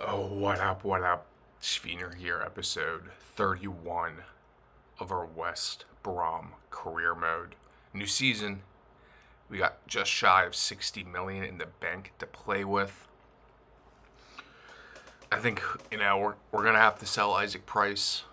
Oh, what up, what up? Schwiener here, episode 31 of our West Brom career mode. New season, we got just shy of 60 million in the bank to play with. I think, we're going to have to sell Isaac Price,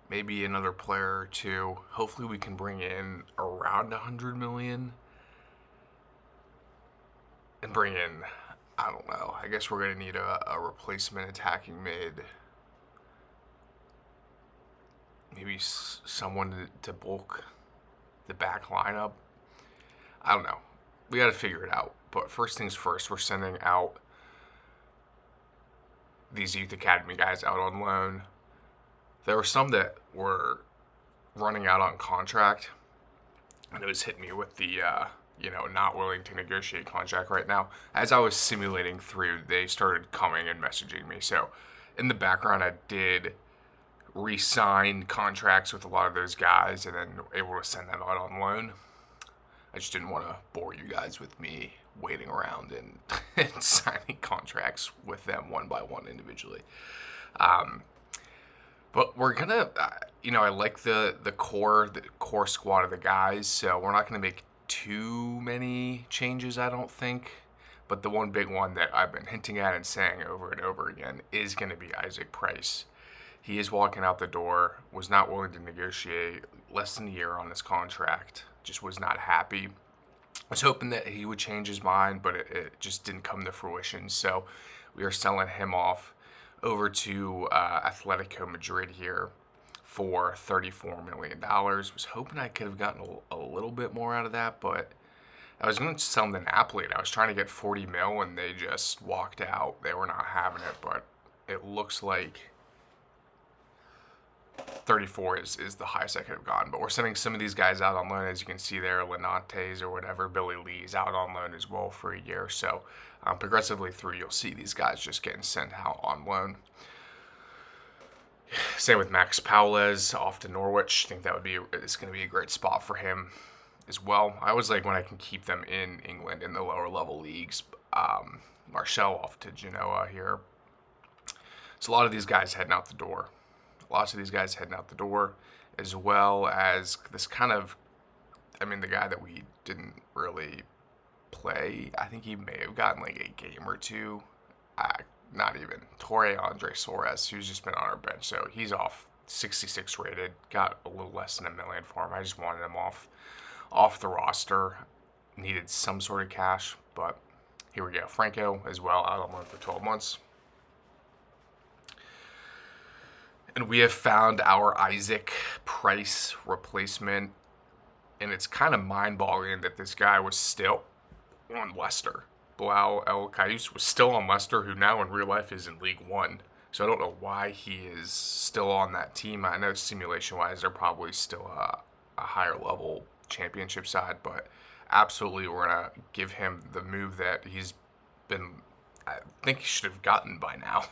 maybe another player or two. Hopefully we can bring in around 100 million and bring in, I don't know, I guess we're going to need a replacement attacking mid. Maybe someone to bulk the back lineup. I don't know. We got to figure it out. But first things first, we're sending out these youth academy guys out on loan. There were some that were running out on contract, and it was hitting me with the not willing to negotiate contract right now. As I was simulating through, they started coming and messaging me. So in the background, I did re-sign contracts with a lot of those guys and then able to send them out on loan. I just didn't want to bore you guys with me waiting around and signing contracts with them one by one individually. But we're gonna, I like the core squad of the guys, so we're not gonna make too many changes, I don't think. But the one big one that I've been hinting at and saying over and over again is going to be Isaac Price. He is walking out the door, was not willing to negotiate, less than a year on his contract, just was not happy. I was hoping that he would change his mind, but it just didn't come to fruition. So we are selling him off over to Atletico Madrid here for $34 million. Was hoping I could have gotten a little bit more out of that, but I was going to sell him to Napoli, and I was trying to get 40 mil, and they just walked out. They were not having it, but it looks like 34 is the highest I could have gotten. But we're sending some of these guys out on loan, as you can see there, Linates or whatever. Billy Lee's out on loan as well for a year. So progressively through, you'll see these guys just getting sent out on loan. Same with Max Paulez off to Norwich. I think it's going to be a great spot for him as well. I always like when I can keep them in England in the lower level leagues. Martial off to Genoa here. So a lot of these guys heading out the door. Lots of these guys heading out the door, as well as this the guy that we didn't really play. I think he may have gotten like a game or two. Not even. Torre Andre Soares, who's just been on our bench. So he's off 66 rated. Got a little less than $1 million for him. I just wanted him off the roster. Needed some sort of cash, but here we go. Franco as well, out on loan for 12 months. And we have found our Isaac Price replacement. And it's kind of mind-boggling that this guy was still on Leicester. Bilal El Kayus was still on Leicester, who now in real life is in League One. So I don't know why he is still on that team. I know simulation-wise they're probably still a higher level championship side, but absolutely we're going to give him the move that I think he should have gotten by now.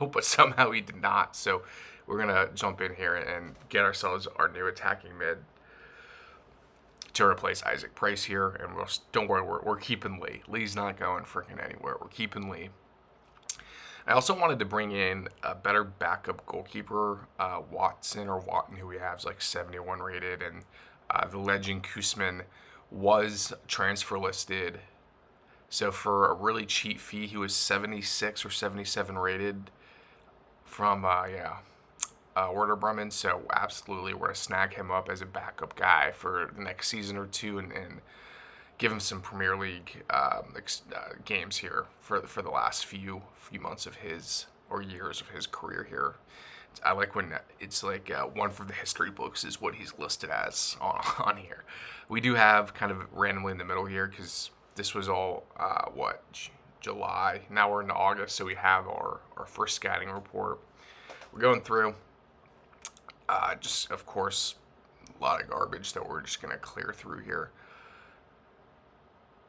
But somehow he did not. So we're going to jump in here and get ourselves our new attacking mid to replace Isaac Price here. And don't worry, we're keeping Lee. Lee's not going freaking anywhere. We're keeping Lee. I also wanted to bring in a better backup goalkeeper, Watson, who we have is like 71 rated. And the legend Koosman was transfer listed. So for a really cheap fee, he was 76 or 77 rated from Werder Bremen. So absolutely, we're going to snag him up as a backup guy for the next season or two and give him some Premier League games here for the last few months of his or years of his career here. I like when it's like one for the history books is what he's listed as on here. We do have kind of randomly in the middle here because this was all, July. Now we're into August, so we have our first scouting report. We're going through, just, of course, a lot of garbage that we're just going to clear through here,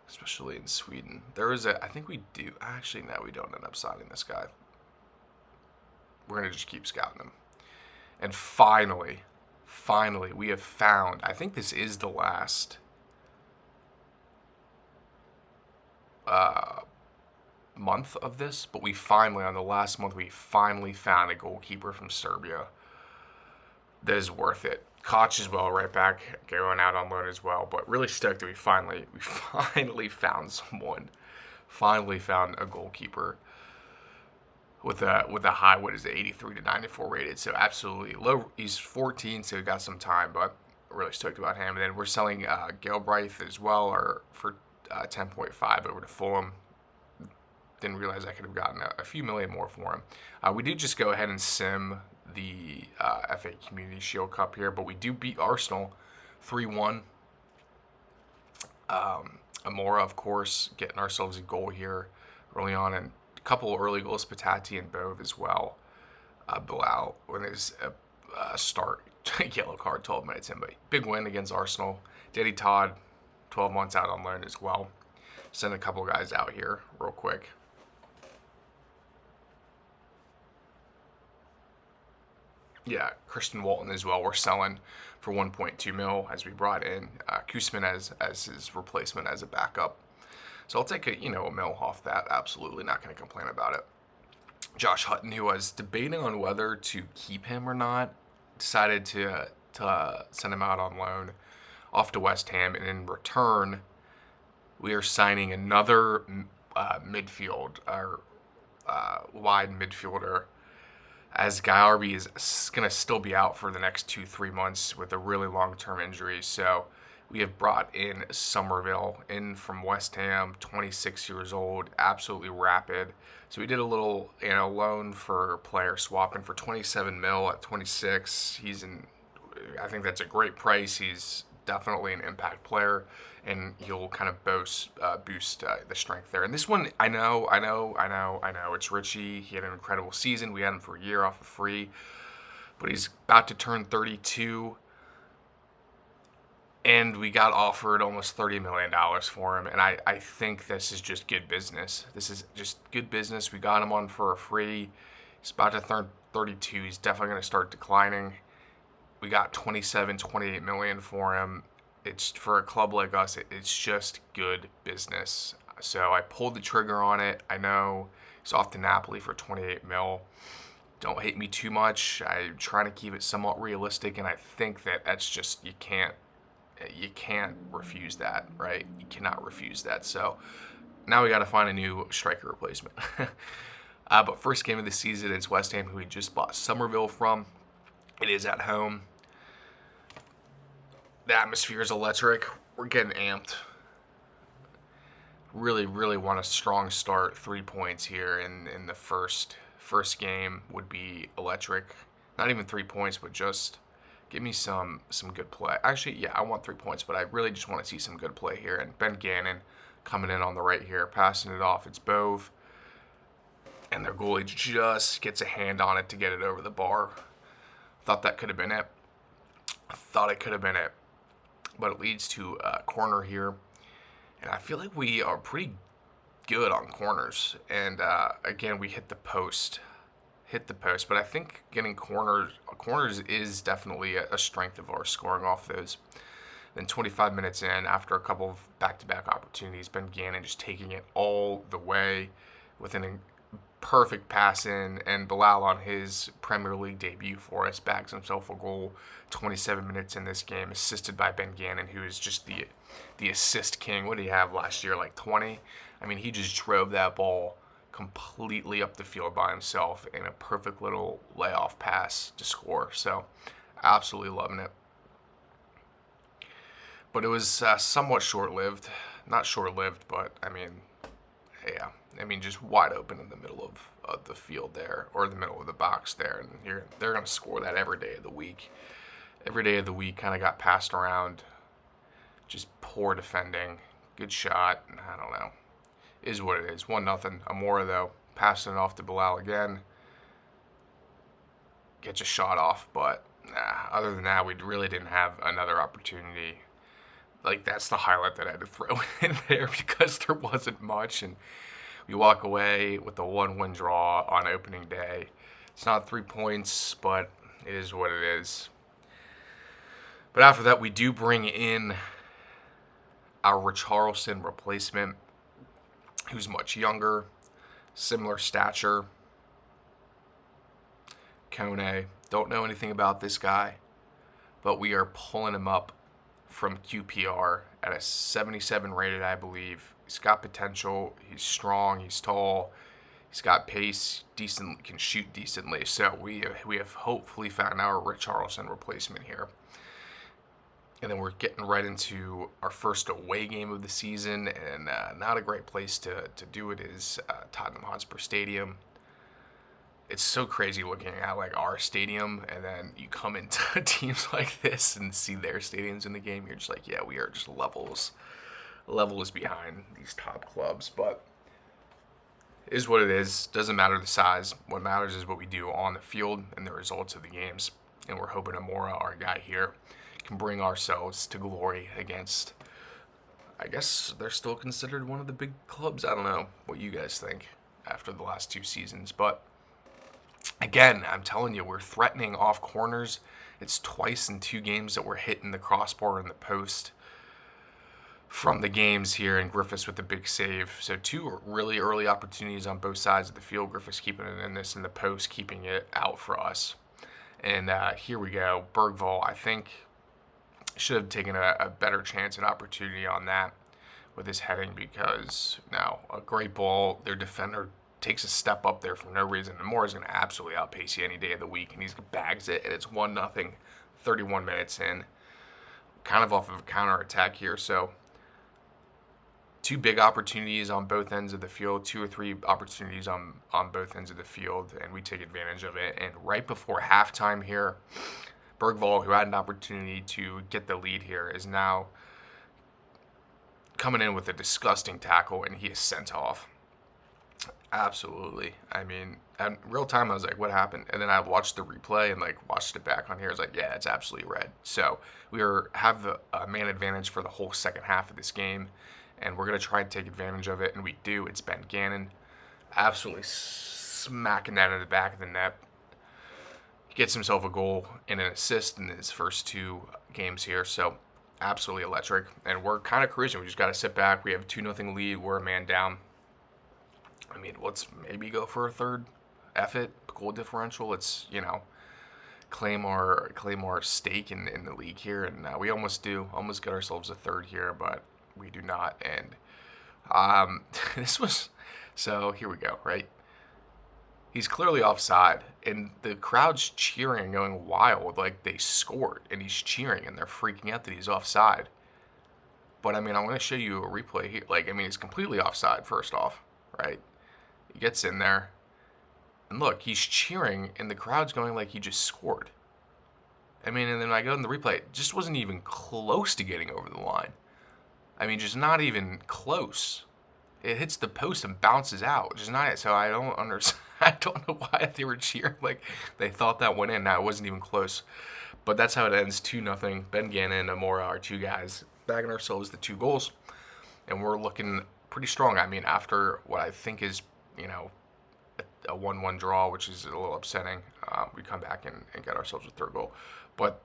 especially in Sweden. I think we do. Actually, no, we don't end up signing this guy. We're going to just keep scouting him. And finally, we have found, I think this is the last month of this, but we finally, on the last month, we finally found a goalkeeper from Serbia that is worth it. Koch as well, right back, going out on loan as well. But really stoked that we finally found someone. Finally found a goalkeeper with a high, what is it, 83 to 94 rated. So absolutely low. He's 14, so he got some time, but really stoked about him. And then we're selling Galbraith as well, or for 10.5 over to Fulham. Didn't realize I could have gotten a few million more for him. We did just go ahead and sim the FA Community Shield Cup here, but we do beat Arsenal 3-1. Amora, of course, getting ourselves a goal here early on, and a couple early goals, Patati and Bove as well. Bilal, when there's a start, yellow card 12 minutes in, but big win against Arsenal. Daddy Todd, 12 months out on loan as well. Send a couple guys out here real quick. Yeah, Christian Walton as well. We're selling for 1.2 mil as we brought in Koosman as his replacement as a backup. So I'll take a mil off that. Absolutely not going to complain about it. Josh Hutton, who was debating on whether to keep him or not, decided to send him out on loan off to West Ham, and in return, we are signing another midfield or wide midfielder, as Gyarby is going to still be out for the next 2-3 months with a really long-term injury. So we have brought in Somerville in from West Ham, 26 years old, absolutely rapid. So we did a little loan for player swapping for 27 mil at 26. I think that's a great price. He's definitely an impact player, and he'll kind of boost the strength there. And this one, I know, it's Richie. He had an incredible season. We had him for a year off of free, but he's about to turn 32, and we got offered almost $30 million for him. And I think this is just good business. This is just good business. We got him on for a free. He's about to turn 32. He's definitely going to start declining. We got 28 million for him. It's for a club like us, it's just good business. So I pulled the trigger on it. I know he's off to Napoli for 28 mil. Don't hate me too much. I'm trying to keep it somewhat realistic, and I think that's just, you can't refuse that, right? You cannot refuse that. So now we got to find a new striker replacement. But first game of the season, it's West Ham, who we just bought Somerville from. It is at home. The atmosphere is electric. We're getting amped. Really, really want a strong start. 3 points here in the first game would be electric. Not even 3 points, but just give me some good play. Actually, yeah, I want 3 points, but I really just want to see some good play here. And Ben Gannon coming in on the right here, passing it off. It's Bove. And their goalie just gets a hand on it to get it over the bar. Thought that could have been it. But it leads to a corner here. And I feel like we are pretty good on corners. And again, we hit the post. But I think getting corners is definitely a strength of ours, scoring off those. Then 25 minutes in, after a couple of back-to-back opportunities, Ben Gannon just taking it all the way with a perfect pass in, and Bilal on his Premier League debut for us bags himself a goal 27 minutes in this game, assisted by Ben Gannon, who is just the assist king. What did he have last year, like 20? I mean, he just drove that ball completely up the field by himself in a perfect little layoff pass to score. So absolutely loving it. But it was somewhat short-lived. Not short-lived, but I mean, yeah. I mean, just wide open in the middle of the field there, or the middle of the box there. And they're going to score that every day of the week. Every day of the week kind of got passed around. Just poor defending. Good shot. I don't know. Is what it is. 1-0. Amora, though, passing it off to Bilal again. Gets a shot off, but other than that, we really didn't have another opportunity. Like, that's the highlight that I had to throw in there, because there wasn't much. And we walk away with a 1-1 draw on opening day. It's not 3 points, but it is what it is. But after that, we do bring in our Richarlison replacement, who's much younger. Similar stature. Kone. Don't know anything about this guy, but we are pulling him up from QPR at a 77 rated, I believe. He's got potential. He's strong. He's tall. He's got pace. Decent, can shoot decently. So we have hopefully found our Richarlison replacement here. And then we're getting right into our first away game of the season, and not a great place to do it is Tottenham Hotspur Stadium. It's so crazy looking at like our stadium, and then you come into teams like this and see their stadiums in the game. You're just like, yeah, we are just levels behind these top clubs, but it is what it is. Doesn't matter the size. What matters is what we do on the field and the results of the games. And we're hoping Amora, our guy here, can bring ourselves to glory against, I guess they're still considered one of the big clubs. I don't know what you guys think after the last 2 seasons, but again, I'm telling you, we're threatening off corners. It's twice in 2 games that we're hitting the crossbar and the post from the games here, and Griffiths with the big save. So 2 really early opportunities on both sides of the field. Griffiths keeping it in this, and the post keeping it out for us. And here we go. Bergvall, I think, should have taken a better chance and opportunity on that with his heading, because now a great ball. Their defender takes a step up there for no reason. And Moore is going to absolutely outpace you any day of the week, and he bags it, and it's 1-0, 31 minutes in, kind of off of a counter-attack here. So 2 big opportunities on both ends of the field, 2 or 3 opportunities on both ends of the field, and we take advantage of it. And right before halftime here, Bergvall, who had an opportunity to get the lead here, is now coming in with a disgusting tackle, and he is sent off. Absolutely. I mean, in real time, I was like, what happened? And then I watched the replay and like watched it back on here. I was like, yeah, it's absolutely red. So we have the man advantage for the whole second half of this game, and we're going to try and take advantage of it, and we do. It's Ben Gannon absolutely smacking that in the back of the net. He gets himself a goal and an assist in his first 2 games here, so absolutely electric. And we're kind of cruising. We just got to sit back. We have a 2-0 lead. We're a man down. I mean, let's maybe go for a third. F it, goal differential. Let's, claim our stake in the league here, and we almost get ourselves a third here, but we do not. And so here we go, right? He's clearly offside, and the crowd's cheering, going wild, like they scored, and he's cheering, and they're freaking out that he's offside. But I mean, I'm going to show you a replay here. He's completely offside, first off, right? He gets in there, and look, he's cheering, and the crowd's going like he just scored. I mean, and then I go in the replay, it just wasn't even close to getting over the line. I mean, just not even close. It hits the post and bounces out. Just not. So I don't understand. I don't know why they were cheering like they thought that went in. Now it wasn't even close. But that's how it ends. 2-0. Ben Gannon and Amora are 2 guys bagging ourselves the 2 goals, and we're looking pretty strong. I mean, after what I think is a 1-1 draw, which is a little upsetting, we come back and get ourselves a 3rd goal. But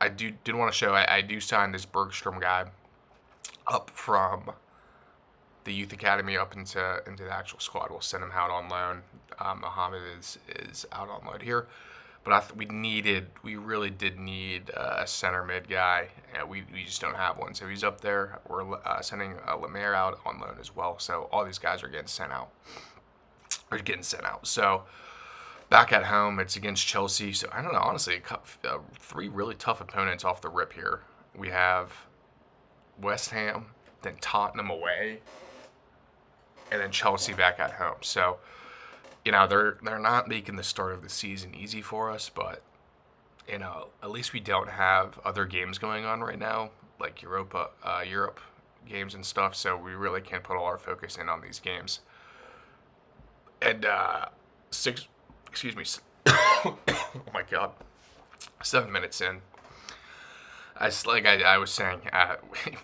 I did want to show I do sign this Bergstrom guy up from the youth academy up into the actual squad. We'll send him out on loan. Muhammad is out on loan here, but we really did need a center mid guy, and we just don't have one. So he's up there. We're sending Lemaire out on loan as well. So all these guys are getting sent out. So back at home, it's against Chelsea. So I don't know, honestly, 3 really tough opponents off the rip here. We have West Ham, then Tottenham away, and then Chelsea back at home. So, they're not making the start of the season easy for us, but, at least we don't have other games going on right now, like Europe games and stuff, so we really can't put all our focus in on these games. And, oh my God, 7 minutes in. I was saying,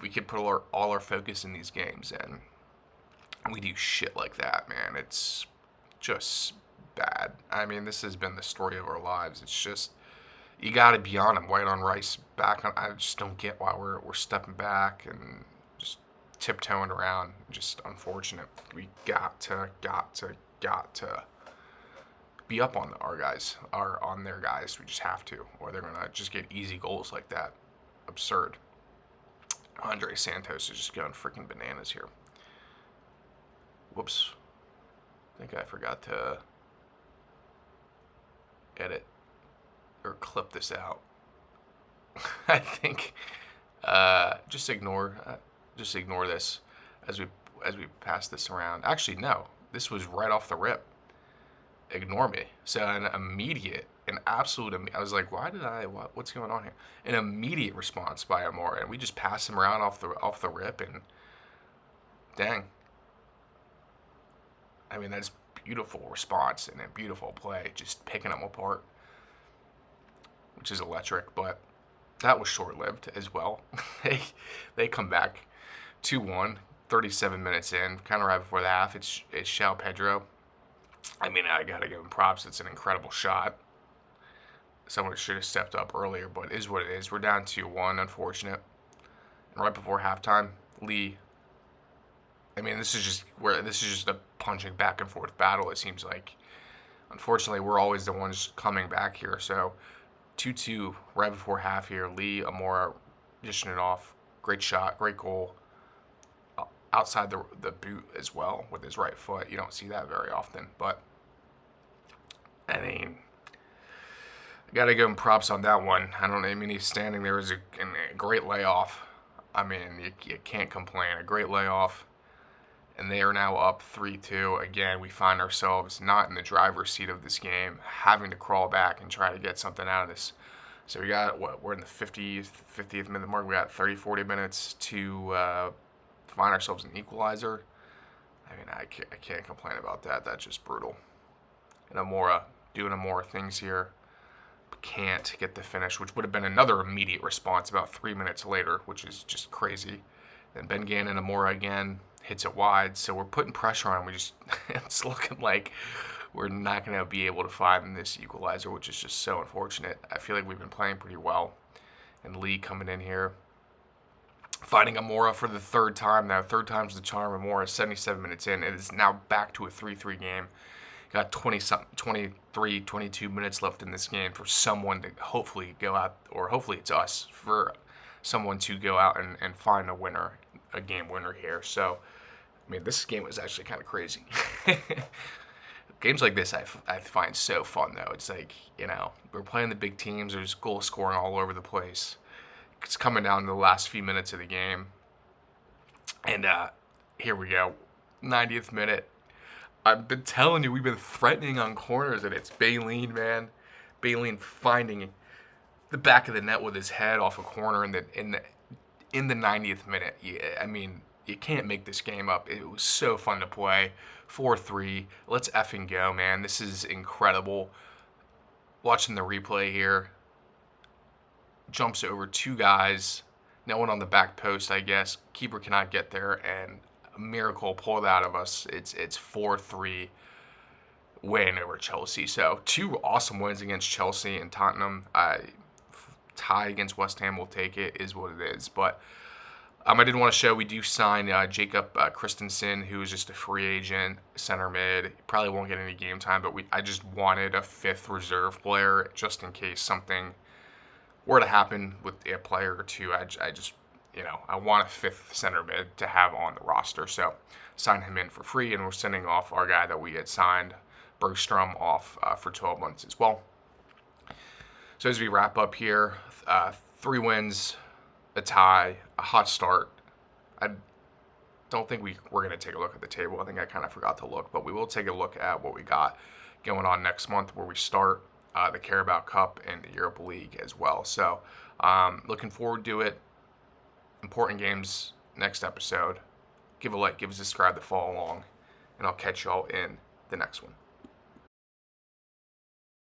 we could put all our focus in these games, and we do shit like that, man. It's just bad. I mean, this has been the story of our lives. It's just, you got to be on them, white on rice, back on. I just don't get why we're stepping back and just tiptoeing around. Just unfortunate. We got to got to be up on our guys, or on their guys. We just have to, or they're gonna just get easy goals like that. Absurd. Andre Santos is just going freaking bananas here. Whoops. I think I forgot to edit or clip this out. I think just ignore this as we pass this around. Actually, no, this was right off the rip. Ignore me. So an absolute. I was like, what's going on here? An immediate response by Amora, and we just pass him around off the rip, and dang. I mean, that's beautiful response and a beautiful play, just picking them apart, which is electric. But that was short-lived as well. they come back 2-1, 37 minutes in, kind of right before the half. It's João Pedro. I mean, I gotta give him props. It's an incredible shot. Someone should have stepped up earlier, but it is what it is. We're down 2-1, unfortunate. And right before halftime, Lee. I mean, this is just a punching back and forth battle. It seems like. Unfortunately, we're always the ones coming back here. So, 2-2 right before half here. Lee Amora dishing it off. Great shot, great goal. Outside the boot as well with his right foot. You don't see that very often, but I mean, I gotta give him props on that one. I mean, he's standing there as a great layoff. I mean, you can't complain. A great layoff, and they are now up 3-2. Again, we find ourselves not in the driver's seat of this game, having to crawl back and try to get something out of this. So we got we're in the 50th minute mark. We got 40 minutes to find ourselves an equalizer. I mean, I can't complain about that. That's just brutal. And Amora doing Amora things here, but can't get the finish, which would have been another immediate response about 3 minutes later, which is just crazy. Then Ben Gannon, Amora again, hits it wide, so we're putting pressure on. It's looking like we're not going to be able to find this equalizer, which is just so unfortunate. I feel like we've been playing pretty well. And Lee coming in here, finding Amora for the third time now. Third time's the charm. Amora, 77 minutes in. It is now back to a 3-3 game. Got 23, 22 minutes left in this game for someone to hopefully go out, or hopefully it's us, for someone to go out and find a game winner here. So, I mean, this game was actually kind of crazy. Games like this I find so fun, though. It's like, we're playing the big teams. There's goal scoring all over the place. It's coming down to the last few minutes of the game. And here we go. 90th minute. I've been telling you, we've been threatening on corners, and it's Baleen, man. Baleen finding the back of the net with his head off a corner in the 90th minute. I mean, you can't make this game up. It was so fun to play. 4-3. Let's effing go, man. This is incredible. Watching the replay here. Jumps over two guys. No one on the back post, I guess. Keeper cannot get there, and a miracle pulled out of us. It's 4-3 win over Chelsea. So 2 awesome wins against Chelsea and Tottenham. Tie against West Ham, will take it, is what it is. But I did want to show we do sign Jacob Christensen, who is just a free agent, center mid. He probably won't get any game time, but I just wanted a 5th reserve player just in case something were to happen with a player or two. I just, I want a 5th center mid to have on the roster. So sign him in for free, and we're sending off our guy that we had signed, Bergstrom, off for 12 months as well. So as we wrap up here, 3 wins, a tie, a hot start. I don't think we're going to take a look at the table. I think I kind of forgot to look, but we will take a look at what we got going on next month, where we start the Carabao Cup and the Europa League as well. So looking forward to it. Important games next episode. Give a like, give a subscribe to follow along, and I'll catch y'all in the next one.